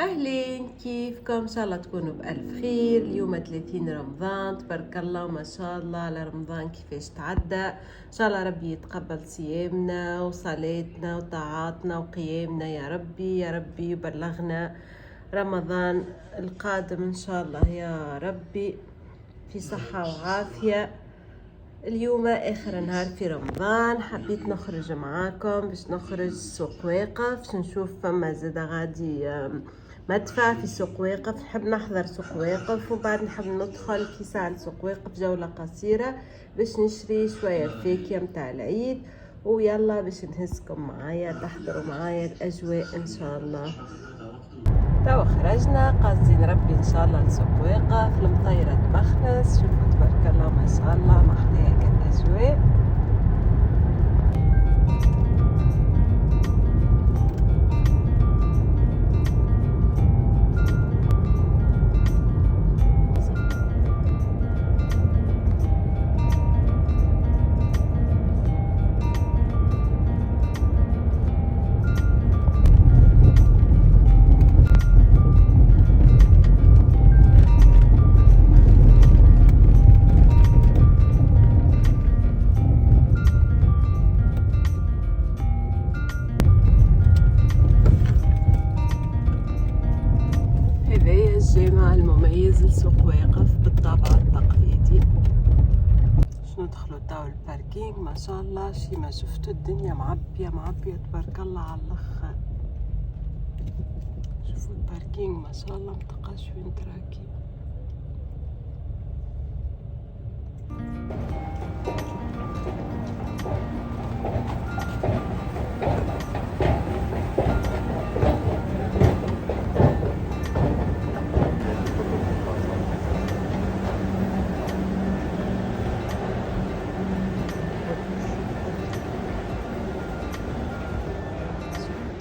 أهلين، كيفكم؟ إن شاء الله تكونوا بألف خير. اليوم 30 رمضان، تبارك الله وما شاء الله على رمضان كيفاش تعدى. إن شاء الله ربي يتقبل صيامنا وصلاتنا وطاعاتنا وقيامنا يا ربي يا ربي، يبلغنا رمضان القادم إن شاء الله يا ربي في صحة وعافية. اليوم آخر نهار في رمضان، حبيت نخرج معاكم باش نخرج سوق واقف، باش نشوف فما زادا غادي مدفع في سوق واقف. نحب نحضر سوق واقف وبعد نحب ندخل في ساعة سوق واقف جولة قصيرة باش نشري شوية فاكهة متاع العيد. ويلا باش نهزكم معايا تحضروا معايا الأجواء إن شاء الله. توا خرجنا قاصدين ربي إن شاء الله لسوق واقف المطيرة مخنس. شوفوا تبارك الله ما شاء الله ما أحلاها كالأجواء. الجامع المميز لسوق واقف بالطابع التقليدي. باش ندخلوا تاو الباركينغ. ما شاء الله شي ما شفتوا، الدنيا معبية تبارك الله على الاخر. شوفوا الباركينغ ما شاء الله متلقاش وين تراكي.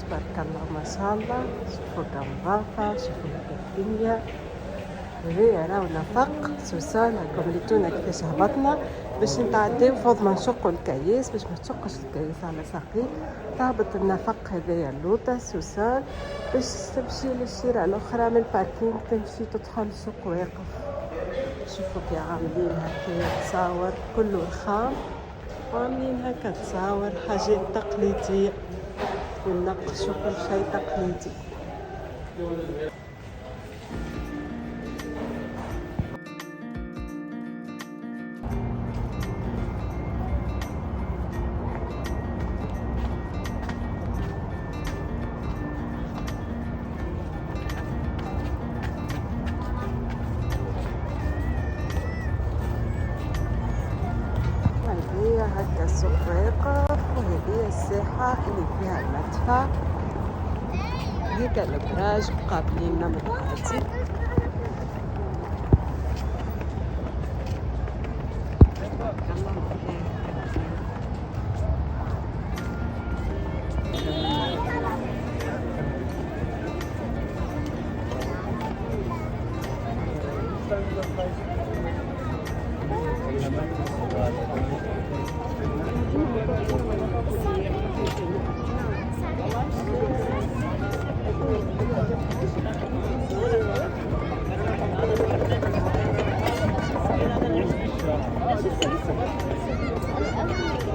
تبارك الله ما شاء الله. شوفوا النظافة، شوفوا الدنيا. هذايا راهو نفق سوسال. هاكم ريتونا كيفاش هبطنا باش نتعداو فوق ما نشقوا الكياس باش ما تشقش الكياس على ساقي. تهبط النفق هذايا اللوطة سوسال باش تمشي للشارع الأخرى من الباركينغ، تمشي تدخل سوق واقف. شوفوا كي عاملين هكا تصاور كله رخام، وعاملين هكا تصاور حاجات تقليدية وننقشوا كل شيء تقليدي. هذه هكا سوق واقف، وهذه الساحة اللي فيها المدفع. هيك الابراج مقابليننا من بعد.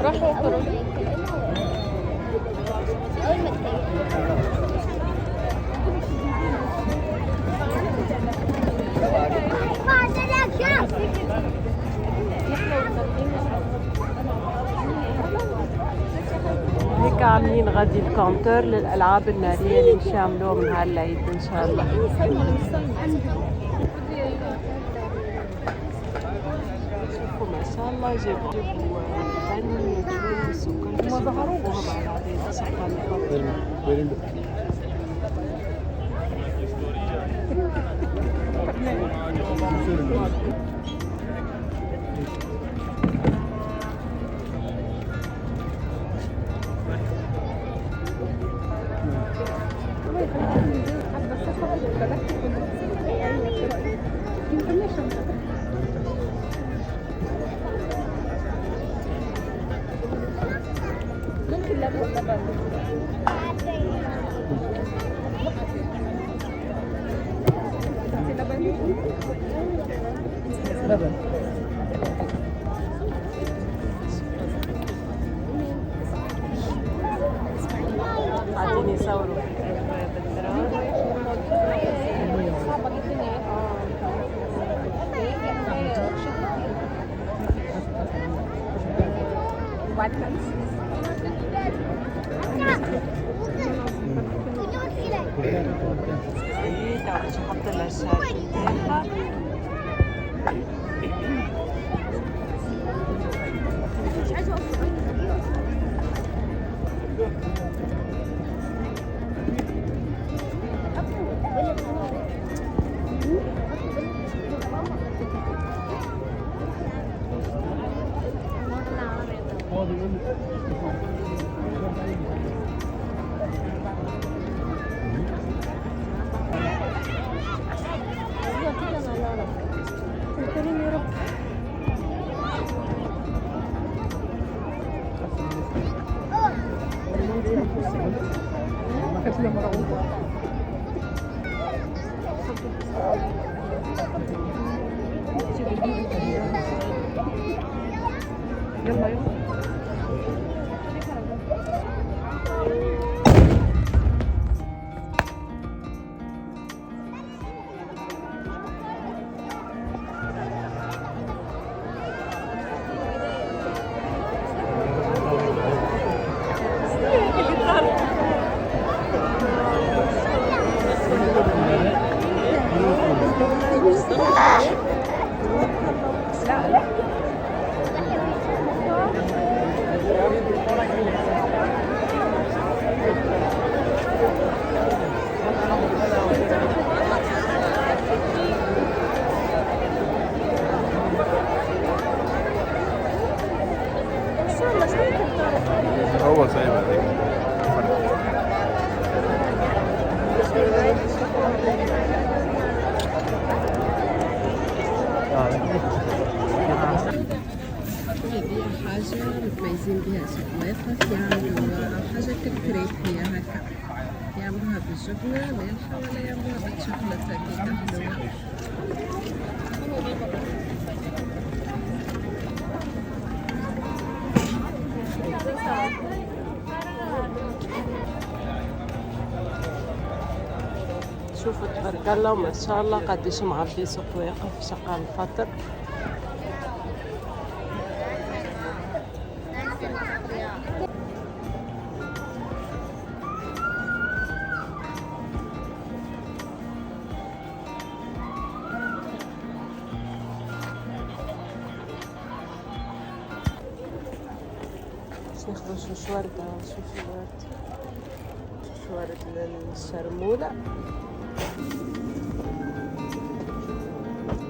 راحوا خرجوا هيك عاملين غادي الكونتور للألعاب النارية اللي مش يعملوهم نهار العيد إن شاء الله. شوفوا ما شاء الله جابوا فن وجلوس وكل شيء ظهروهم على العادات سبحان الله. قاعدين يصوروا بالدراجة. صعبة جدا يا وبعدين تعرفش احط لها الشاي بتاعها. هو سايبها دي. هذه حاجة متميزين بها سوق يعملوا حاجة كالكريب هي هكا، يعملوها بالجبنة مالحة ولا يعملوها بالشوكولاتة كيكة حلوة. شوفوا تبارك الله ما شاء الله قديش معبي سوق واقف شغال الفطر. ناخذ شوش وردة، شوف الورد، شوش ورد للشرمولة،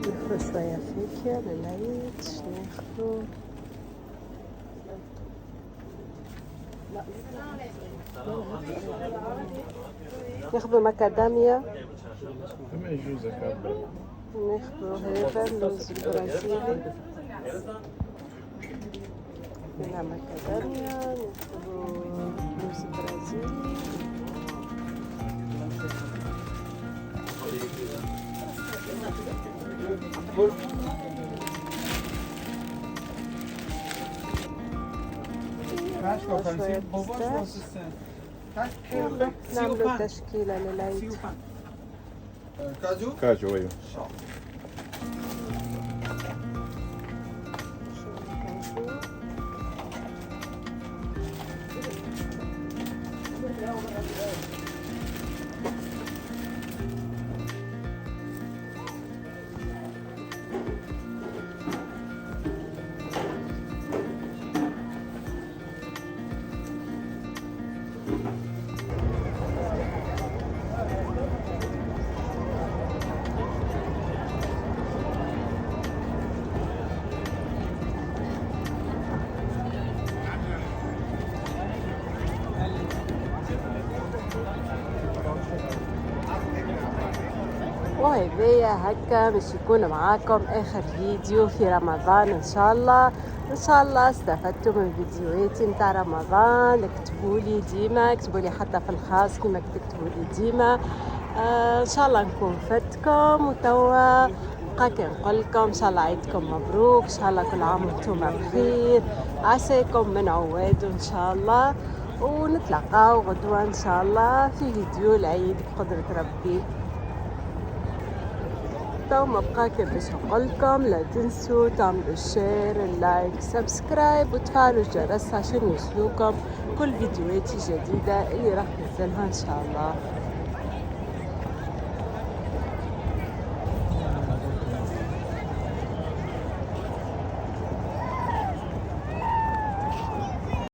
ناخذ شوية فاكهة للعيد. ناخذ ناخذ مكاداميا، ناخذ هذا اللوز البرازيلي، هنا مكاداميا، ناخذ لوز برازيلي، نعملوا تشكيلة للعيد. كاجو ايوه. وهذايا هكا باش يكون معاكم اخر فيديو في رمضان ان شاء الله. ان شاء الله استفدتوا من فيديوهاتي نتاع رمضان. اكتبوا لي ديما، اكتبوا لي حتى في الخاص كما تكتبوا لي ديما ان شاء الله نكون فدتكم. وتوا بقى نقول لكم ان شاء الله عيدكم مبروك، ان شاء الله كل عام وانتم بخير، عساكم من عواد ان شاء الله، ونتلاقاو غدوه ان شاء الله في فيديو العيد بقدره ربي. تو ما بقى باش نقولكم لا تنسوا تعملوا شير اللايك سبسكرايب وتفعلوا الجرس عشان يوصلوكم كل فيديوهاتي جديدة اللي راح ننزلها ان شاء الله.